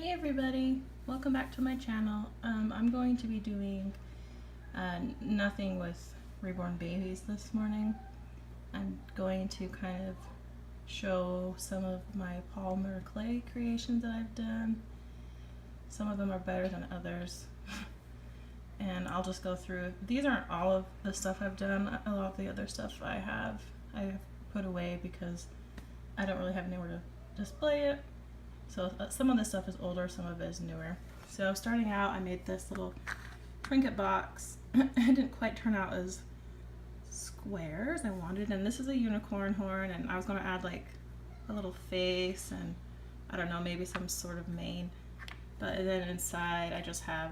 Hey everybody, welcome back to my channel. I'm going to be doing nothing with reborn babies this morning. I'm going to kind of show some of my polymer clay creations that I've done. Some of them are better than others. And I'll just go through. These aren't all of the stuff I've done. A lot of the other stuff I have put away because I don't really have anywhere to display it. So some of this stuff is older, some of it is newer. So starting out, I made this little trinket box. It didn't quite turn out as square as I wanted, and this is a unicorn horn, and I was going to add like a little face and I don't know, maybe some sort of mane. But then inside I just have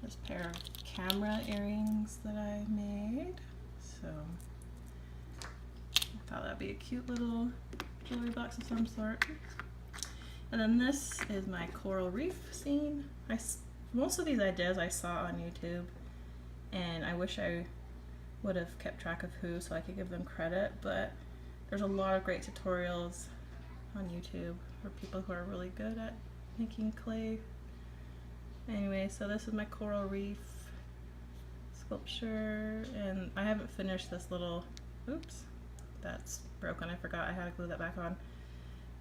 this pair of camera earrings that I made. So I thought that'd be a cute little jewelry box of some sort. And then this is my coral reef scene. Most of these ideas I saw on YouTube, and I wish I would have kept track of who so I could give them credit, but there's a lot of great tutorials on YouTube for people who are really good at making clay. Anyway, so this is my coral reef sculpture, and I haven't finished this little, oops, that's broken. I forgot I had to glue that back on,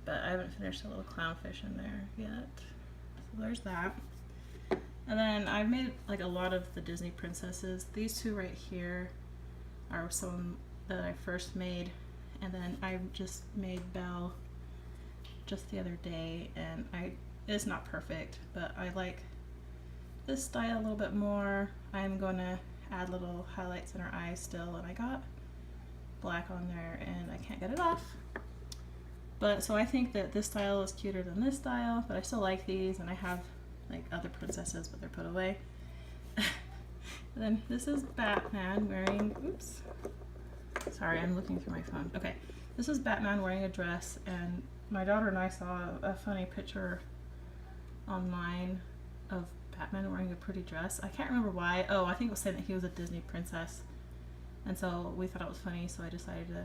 but I haven't finished a little clownfish in there yet. So there's that. And then I've made like a lot of the Disney princesses. These two right here are some that I first made, and then I just made Belle just the other day, and it's not perfect, but I like this style a little bit more. I'm going to add little highlights in her eyes still, and I got black on there and I can't get it off. But so I think that this style is cuter than this style, but I still like these, and I have like other princesses, but they're put away. And then this is Batman wearing, oops, sorry, I'm looking through my phone. Okay, this is Batman wearing a dress, and my daughter and I saw a funny picture online of Batman wearing a pretty dress. I can't remember why. Oh, I think it was saying that he was a Disney princess. And so we thought it was funny, so I decided to,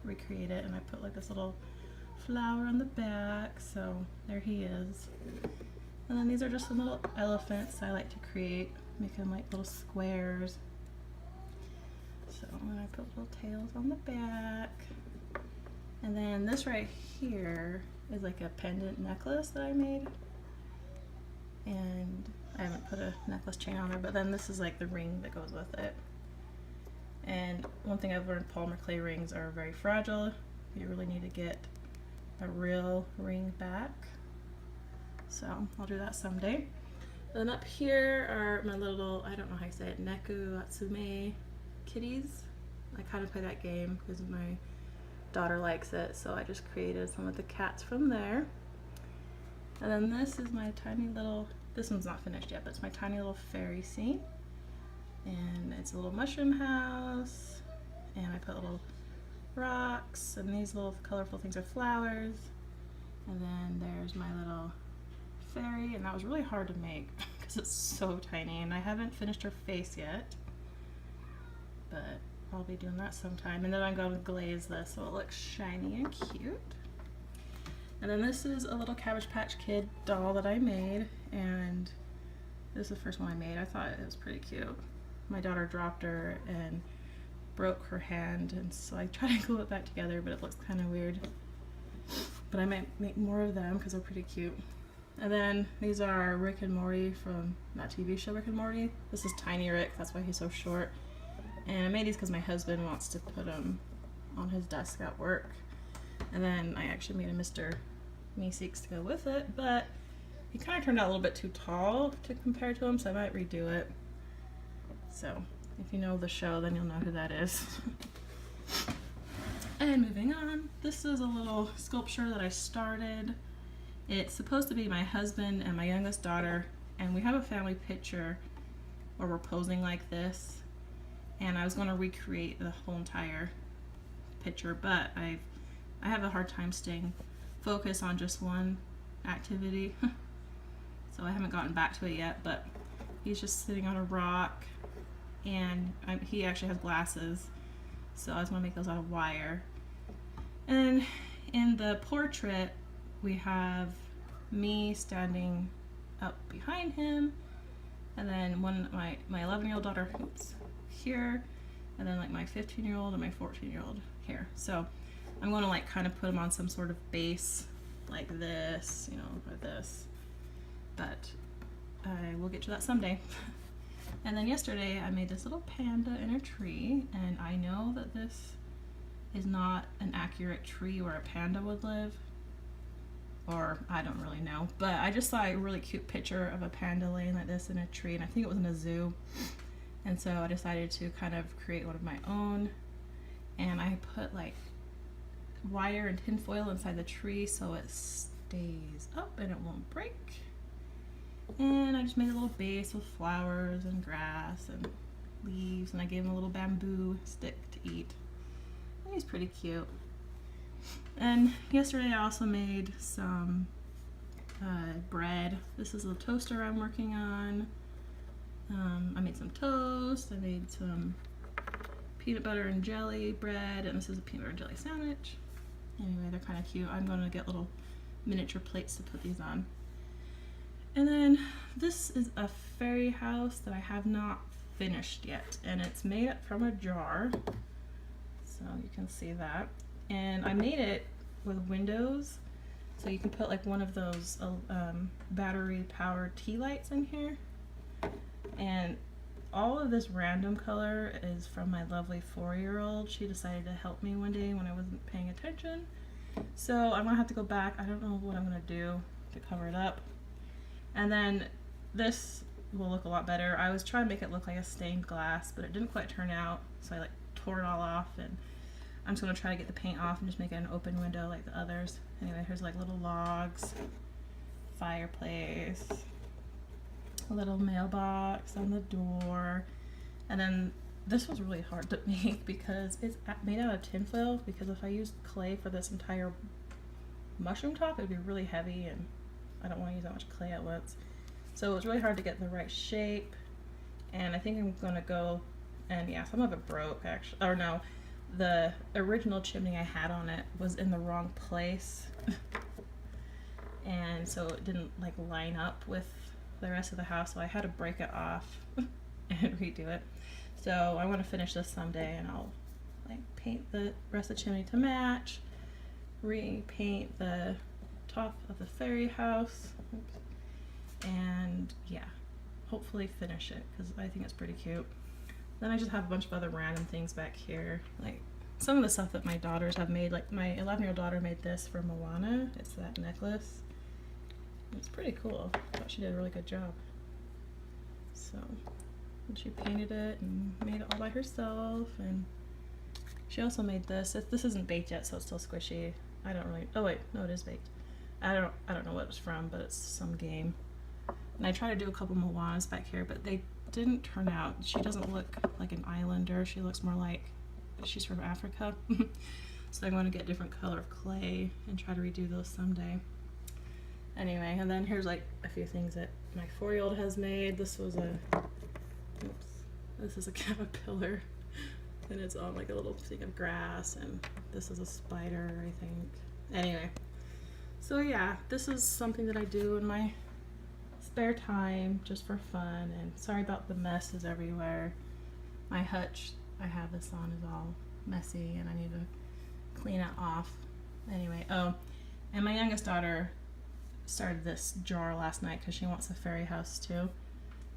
recreate it, and I put like this little flower on the back, so there he is. And then these are just some little elephants I like to create, make them like little squares. So then I put little tails on the back. And then this right here is like a pendant necklace that I made. And I haven't put a necklace chain on her, but then this is like the ring that goes with it. And one thing I've learned, polymer clay rings are very fragile. You really need to get a real ring back. So I'll do that someday. Then up here are my little, I don't know how you say it, Neku Atsume kitties. I kind of play that game because my daughter likes it, so I just created some of the cats from there. And then this is my tiny little, this one's not finished yet, but it's my tiny little fairy scene. And it's a little mushroom house, and I put little rocks, and these little colorful things are flowers. And then there's my little fairy, and that was really hard to make because it's so tiny, and I haven't finished her face yet, but I'll be doing that sometime. And then I'm going to glaze this so it looks shiny and cute. And then this is a little Cabbage Patch Kid doll that I made, and this is the first one I made. I thought it was pretty cute. My daughter dropped her and broke her hand, and so I tried to glue it back together, but it looks kind of weird. But I might make more of them because they're pretty cute. And then these are Rick and Morty from that TV show Rick and Morty. This is Tiny Rick, that's why he's so short. And I made these because my husband wants to put them on his desk at work. And then I actually made a Mr. Meeseeks to go with it, but he kind of turned out a little bit too tall to compare to him, so I might redo it. So if you know the show, then you'll know who that is. And moving on, this is a little sculpture that I started. It's supposed to be my husband and my youngest daughter, and we have a family picture where we're posing like this, and I was going to recreate the whole entire picture, but I have a hard time staying focused on just one activity. So I haven't gotten back to it yet, but he's just sitting on a rock, and he actually has glasses, so I was going to make those out of wire. And in the portrait, we have me standing up behind him, and then my 11-year-old daughter, oops, here, and then like my 15-year-old and my 14-year-old here. So I'm going to like kind of put them on some sort of base like this, you know, or this, but I will get to that someday. And then yesterday I made this little panda in a tree, and I know that this is not an accurate tree where a panda would live, or I don't really know, but I just saw a really cute picture of a panda laying like this in a tree, and I think it was in a zoo, and so I decided to kind of create one of my own, and I put like wire and tin foil inside the tree so it stays up and it won't break. And I just made a little base with flowers and grass and leaves, and I gave him a little bamboo stick to eat. And he's pretty cute. And yesterday I also made some bread. This is a toaster I'm working on. I made some toast. I made some peanut butter and jelly bread, and this is a peanut butter and jelly sandwich. Anyway, they're kind of cute. I'm going to get little miniature plates to put these on. And then this is a fairy house that I have not finished yet, and it's made it from a jar, so you can see that. And I made it with windows, so you can put like one of those battery powered tea lights in here. And all of this random color is from my lovely 4-year-old. She decided to help me one day when I wasn't paying attention. So I'm gonna have to go back. I don't know what I'm gonna do to cover it up. And then this will look a lot better. I was trying to make it look like a stained glass, but it didn't quite turn out. So I like tore it all off, and I'm just gonna try to get the paint off and just make it an open window like the others. Anyway, here's like little logs, fireplace, a little mailbox on the door. And then this was really hard to make because it's made out of tinfoil, because if I used clay for this entire mushroom top, it'd be really heavy, and I don't want to use that much clay at once. So it was really hard to get the right shape, and I think I'm gonna go, and yeah, some of it broke actually, or no, the original chimney I had on it was in the wrong place and so it didn't like line up with the rest of the house, so I had to break it off and redo it. So I want to finish this someday, and I'll like paint the rest of the chimney to match, repaint the top of the fairy house. Oops. And yeah, hopefully finish it because I think it's pretty cute. Then I just have a bunch of other random things back here, like some of the stuff that my daughters have made. Like my 11-year-old daughter made this for Moana. It's that necklace. It's pretty cool. I thought she did a really good job. So, and she painted it and made it all by herself. And she also made this. This isn't baked yet, so it's still squishy. I don't really. Oh wait, no, it is baked. I don't know what it was from, but it's some game. And I tried to do a couple Moanas back here, but they didn't turn out. She doesn't look like an islander. She looks more like she's from Africa. So I'm going to get a different color of clay and try to redo those someday. Anyway, and then here's like a few things that my 4-year-old has made. This was a, oops, this is a caterpillar, and it's on like a little thing of grass, and this is a spider, I think. Anyway, so yeah, this is something that I do in my spare time just for fun. And sorry about the messes everywhere. My hutch I have this on is all messy, and I need to clean it off. Anyway, oh, and my youngest daughter started this jar last night because she wants a fairy house too.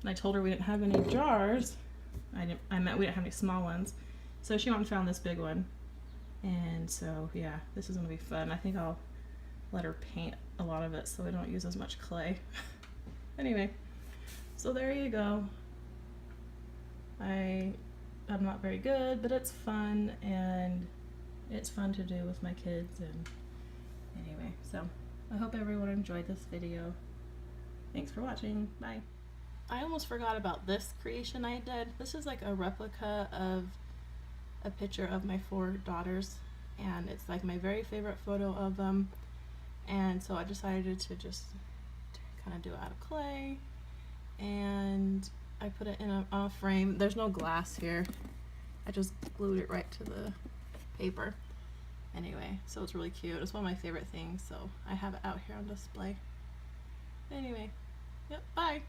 And I told her we didn't have any jars. I meant we didn't have any small ones. So she went and found this big one. And so yeah, this is gonna be fun. I think I'll let her paint a lot of it so we don't use as much clay. Anyway, so there you go. I'm not very good, but it's fun, and it's fun to do with my kids. And anyway, so I hope everyone enjoyed this video. Thanks for watching. Bye. I almost forgot about this creation I did. This is like a replica of a picture of my 4 daughters, and it's like my very favorite photo of them. And so I decided to just kind of do it out of clay, and I put it in a frame. There's no glass here. I just glued it right to the paper. Anyway, so it's really cute. It's one of my favorite things, so I have it out here on display. Anyway, yep, bye.